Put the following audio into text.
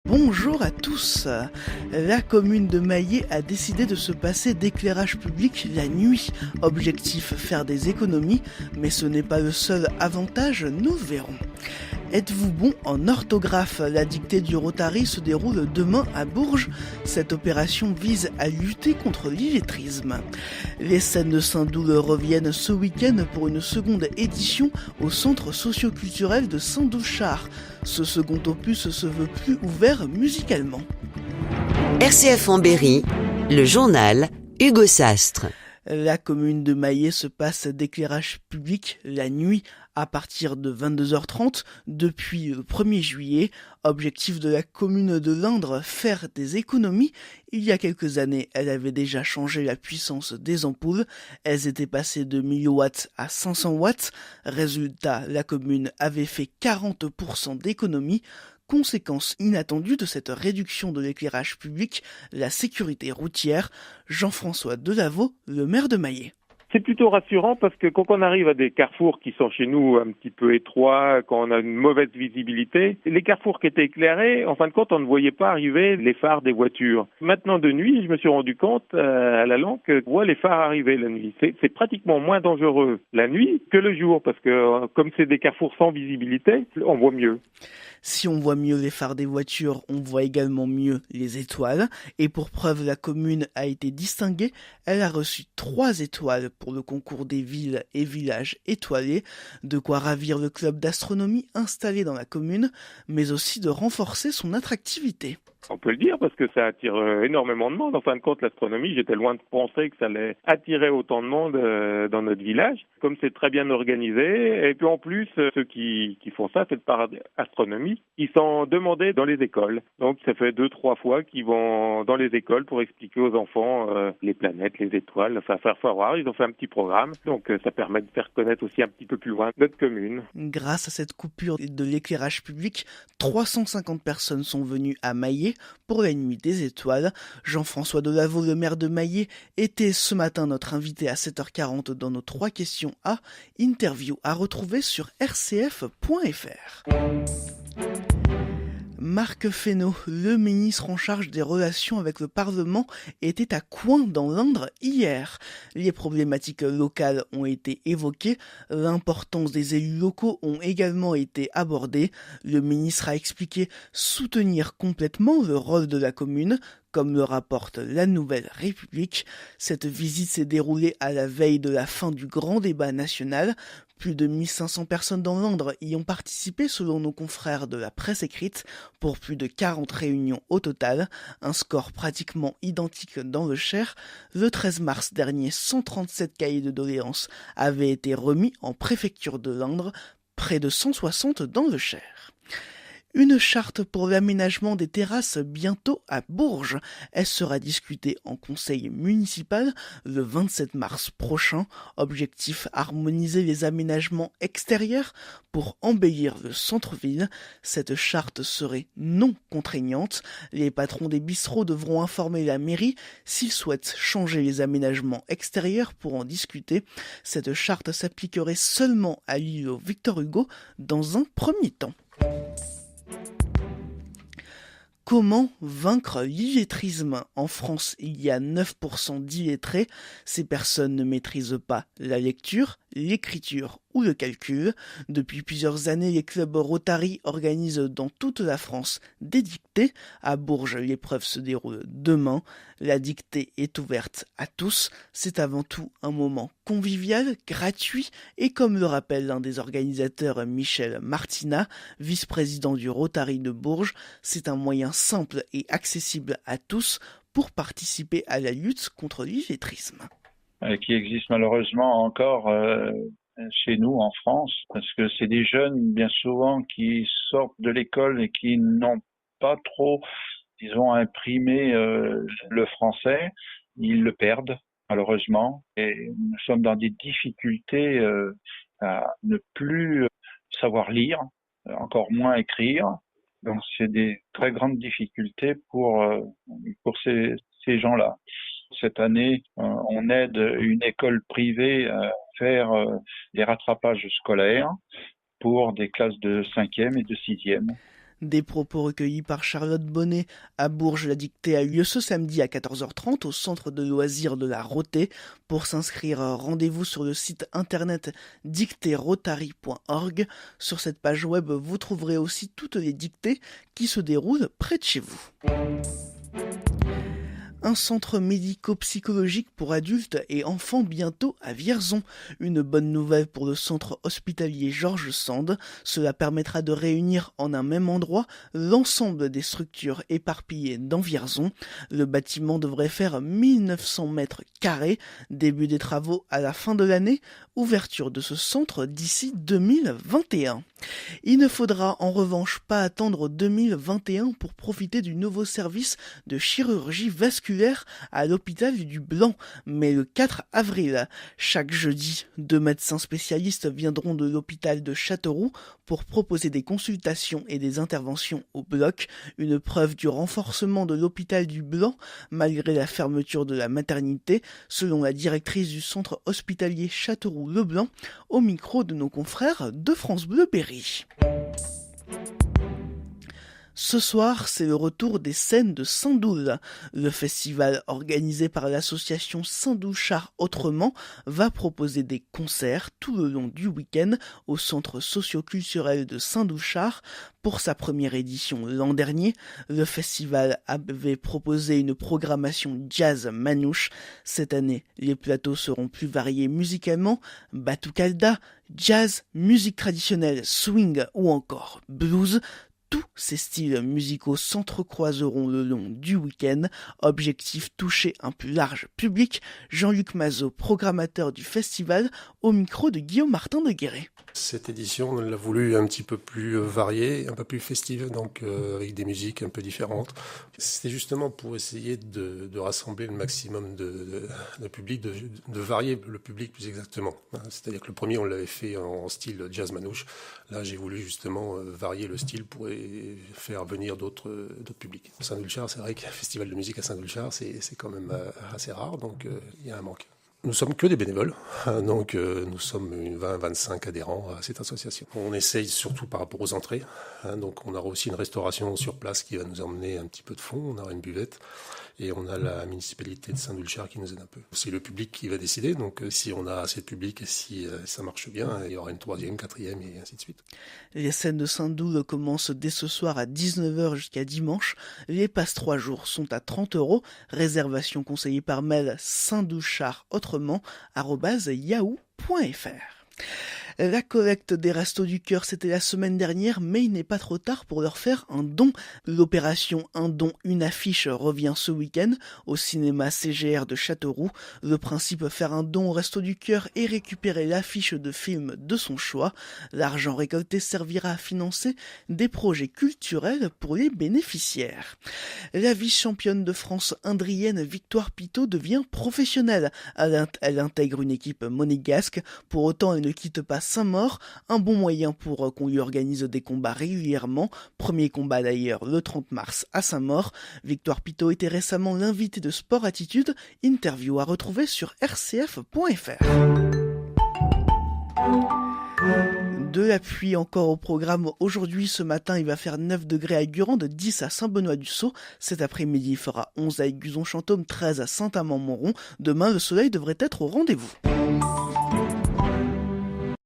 Bonjour à tous. La commune de Maillé a décidé de se passer d'éclairage public la nuit. Objectif, faire des économies, mais ce n'est pas le seul avantage, nous verrons. Êtes-vous bon en orthographe? La dictée du Rotary se déroule demain à Bourges. Cette opération vise à lutter contre l'illettrisme. Les scènes de Saint-Doul reviennent ce week-end pour une seconde édition au centre socio-culturel de Saint-Doulchard. Ce second opus se veut plus ouvert musicalement. RCF en Berry, le journal Hugo Sastre. La commune de Maillé se passe d'éclairage public la nuit à partir de 22h30 depuis le 1er juillet. Objectif de la commune de l'Indre, faire des économies. Il y a quelques années, elle avait déjà changé la puissance des ampoules. Elles étaient passées de 1000 watts à 500 watts. Résultat, la commune avait fait 40% d'économies. Conséquence inattendue de cette réduction de l'éclairage public, la sécurité routière. Jean-François Delaveau, le maire de Maillé. C'est plutôt rassurant parce que quand on arrive à des carrefours qui sont chez nous un petit peu étroits, quand on a une mauvaise visibilité, les carrefours qui étaient éclairés, en fin de compte, on ne voyait pas arriver les phares des voitures. Maintenant, de nuit, je me suis rendu compte à la longue que voit les phares arriver la nuit. C'est pratiquement moins dangereux la nuit que le jour parce que comme c'est des carrefours sans visibilité, on voit mieux. Si on voit mieux les phares des voitures, on voit également mieux les étoiles. Et pour preuve, la commune a été distinguée. Elle a reçu 3 étoiles pour le concours des villes et villages étoilés. De quoi ravir le club d'astronomie installé dans la commune, mais aussi de renforcer son attractivité. On peut le dire parce que ça attire énormément de monde. En fin de compte, l'astronomie, j'étais loin de penser que ça allait attirer autant de monde dans notre village. Comme c'est très bien organisé, et puis en plus, ceux qui font ça, cette parade astronomie, ils sont demandés dans les écoles. Donc ça fait 2-3 fois qu'ils vont dans les écoles pour expliquer aux enfants les planètes, les étoiles, enfin faire savoir. Ils ont fait un petit programme, donc ça permet de faire connaître aussi un petit peu plus loin notre commune. Grâce à cette coupure de l'éclairage public, 350 personnes sont venues à Maillé pour la nuit des étoiles. Jean-François Delaveau, le maire de Maillé, était ce matin notre invité à 7h40 dans nos 3 questions A. Interview à retrouver sur rcf.fr. Marc Fesneau, le ministre en charge des relations avec le Parlement, était à Coin dans l'Indre hier. Les problématiques locales ont été évoquées, l'importance des élus locaux ont également été abordées. Le ministre a expliqué soutenir complètement le rôle de la commune, comme le rapporte la Nouvelle République. Cette visite s'est déroulée à la veille de la fin du grand débat national. Plus de 1500 personnes dans l'Indre y ont participé selon nos confrères de la presse écrite pour plus de 40 réunions au total, un score pratiquement identique dans le Cher. Le 13 mars dernier, 137 cahiers de doléances avaient été remis en préfecture de l'Indre, près de 160 dans le Cher. Une charte pour l'aménagement des terrasses bientôt à Bourges. Elle sera discutée en conseil municipal le 27 mars prochain. Objectif, harmoniser les aménagements extérieurs pour embellir le centre-ville. Cette charte serait non contraignante. Les patrons des bistrots devront informer la mairie s'ils souhaitent changer les aménagements extérieurs pour en discuter. Cette charte s'appliquerait seulement à l'îlot Victor Hugo dans un premier temps. Comment vaincre l'illettrisme? En France, il y a 9% d'illettrés. Ces personnes ne maîtrisent pas la lecture, l'écriture ou le calcul. Depuis plusieurs années, les clubs Rotary organisent dans toute la France des dictées. À Bourges, l'épreuve se déroule demain. La dictée est ouverte à tous. C'est avant tout un moment convivial, gratuit et comme le rappelle l'un des organisateurs, Michel Martina, vice-président du Rotary de Bourges, c'est un moyen simple et accessible à tous pour participer à la lutte contre l'illettrisme. Qui existe malheureusement encore chez nous en France, parce que c'est des jeunes bien souvent qui sortent de l'école et qui n'ont pas trop, disons, imprimé le français, ils le perdent malheureusement, et nous sommes dans des difficultés à ne plus savoir lire, encore moins écrire. Donc c'est des très grandes difficultés pour ces gens-là. Cette année, on aide une école privée à faire des rattrapages scolaires pour des classes de 5e et de 6e. Des propos recueillis par Charlotte Bonnet à Bourges. La dictée a eu lieu ce samedi à 14h30 au centre de loisirs de la Rotée. Pour s'inscrire, rendez-vous sur le site internet dictérotary.org. Sur cette page web, vous trouverez aussi toutes les dictées qui se déroulent près de chez vous. Un centre médico-psychologique pour adultes et enfants bientôt à Vierzon. Une bonne nouvelle pour le centre hospitalier Georges Sand. Cela permettra de réunir en un même endroit l'ensemble des structures éparpillées dans Vierzon. Le bâtiment devrait faire 1900 mètres carrés. Début des travaux à la fin de l'année. Ouverture de ce centre d'ici 2021. Il ne faudra en revanche pas attendre 2021 pour profiter du nouveau service de chirurgie vasculaire à l'hôpital du Blanc, mais le 4 avril. Chaque jeudi, 2 médecins spécialistes viendront de l'hôpital de Châteauroux pour proposer des consultations et des interventions au bloc, une preuve du renforcement de l'hôpital du Blanc malgré la fermeture de la maternité, selon la directrice du centre hospitalier Châteauroux-le-Blanc, au micro de nos confrères de France Bleu Berry. Ce soir, c'est le retour des scènes de Saint-Doul. Le festival organisé par l'association Saint-Doulchard Autrement va proposer des concerts tout le long du week-end au centre socio-culturel de Saint-Doulchard. Pour sa première édition l'an dernier, le festival avait proposé une programmation jazz manouche. Cette année, les plateaux seront plus variés musicalement, batucada, jazz, musique traditionnelle, swing ou encore blues. Tous ces styles musicaux s'entrecroiseront le long du week-end. Objectif, toucher un plus large public. Jean-Luc Mazot, programmateur du festival, au micro de Guillaume Martin de Guéret. Cette édition, on l'a voulu un petit peu plus variée, un peu plus festive, donc avec des musiques un peu différentes. C'était justement pour essayer de rassembler le maximum de public, de varier le public plus exactement. C'est-à-dire que le premier, on l'avait fait en style jazz manouche. Là, j'ai voulu justement varier le style pour faire venir d'autres publics. Saint-Doulchard, c'est vrai qu'un festival de musique à Saint-Doulchard, c'est quand même assez rare, donc il y a un manque. Nous sommes que des bénévoles, donc nous sommes 20-25 adhérents à cette association. On essaye surtout par rapport aux entrées, donc on aura aussi une restauration sur place qui va nous emmener un petit peu de fonds, on aura une buvette et on a la municipalité de Saint-Doulchard qui nous aide un peu. C'est le public qui va décider, donc si on a assez de public et si ça marche bien, il y aura une 3e, 4e et ainsi de suite. Les scènes de Saint-Doul commencent dès ce soir à 19h jusqu'à dimanche. Les passes 3 jours sont à 30 €. Réservation conseillée par mail saintdoulchardautrement@yahoo.fr. La collecte des Restos du Cœur, c'était la semaine dernière, mais il n'est pas trop tard pour leur faire un don. L'opération Un don, une affiche revient ce week-end au cinéma CGR de Châteauroux. Le principe, faire un don au Restos du Cœur et récupérer l'affiche de film de son choix. L'argent récolté servira à financer des projets culturels pour les bénéficiaires. La vice-championne de France indrienne Victoire Pitot devient professionnelle. Elle intègre une équipe monégasque. Pour autant, elle ne quitte pas Saint-Maur, un bon moyen pour qu'on lui organise des combats régulièrement. Premier combat d'ailleurs le 30 mars à Saint-Maur. Victoire Pitot était récemment l'invitée de Sport Attitude, interview à retrouver sur rcf.fr. De la pluie encore au programme aujourd'hui. Ce matin, il va faire 9 degrés à Guérande, 10 à Saint-Benoît-du-Sault. Cet après-midi, il fera 11 à Aiguzon-Chantôme, 13 à Saint-Amand-Montrond. Demain, le soleil devrait être au rendez-vous.